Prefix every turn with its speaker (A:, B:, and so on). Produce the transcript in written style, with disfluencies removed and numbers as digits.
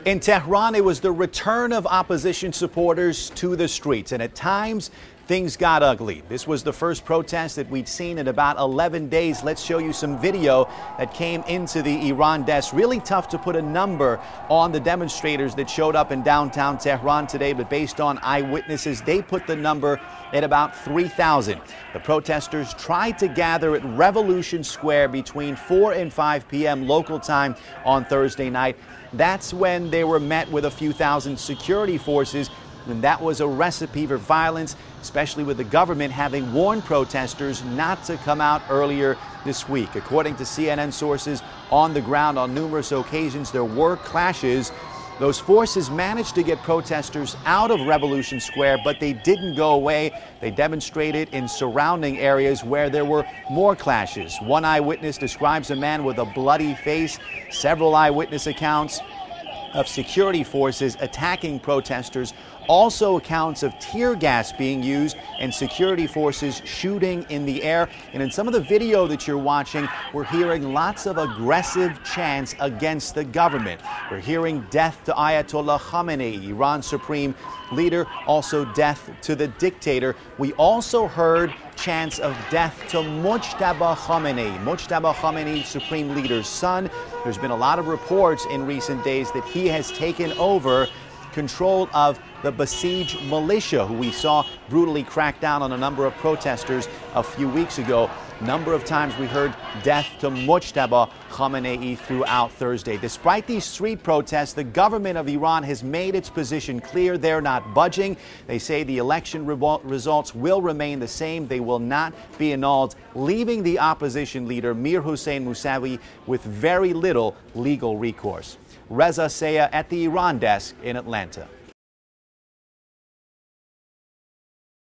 A: In Tehran, it was the return of opposition supporters to the streets, and at times things got ugly. This was the first protest that we'd seen in about 11 days. Let's show you some video that came into the Iran desk. Really tough to put a number on the demonstrators that showed up in downtown Tehran today, but based on eyewitnesses, they put the number at about 3,000. The protesters tried to gather at Revolution Square between 4 and 5 p.m. local time on Thursday night. That's when they were met with a few thousand security forces, and that was a recipe for violence, especially with the government having warned protesters not to come out earlier this week. According to CNN sources on the ground, on numerous occasions there were clashes. Those forces managed to get protesters out of Revolution Square, but they didn't go away. They demonstrated in surrounding areas where there were more clashes. One eyewitness describes a man with a bloody face. Several eyewitness accounts of security forces attacking protesters, also accounts of tear gas being used and security forces shooting in the air. And in some of the video that you're watching, we're hearing lots of aggressive chants against the government. We're hearing death to Ayatollah Khamenei, Iran's supreme leader, also death to the dictator. We also heard chants of death to Mujtaba Khamenei, supreme leader's son. There's been a lot of reports in recent days that he has taken over control of the Basij militia, who we saw brutally crack down on a number of protesters a few weeks ago. Number of times we heard death to Mujtaba Khamenei throughout Thursday. Despite these street protests, the government of Iran has made its position clear. They're not budging. They say the election results will remain the same. They will not be annulled, leaving the opposition leader Mir Hossein Mousavi with very little legal recourse. Reza Sayah at the Iran desk in Atlanta.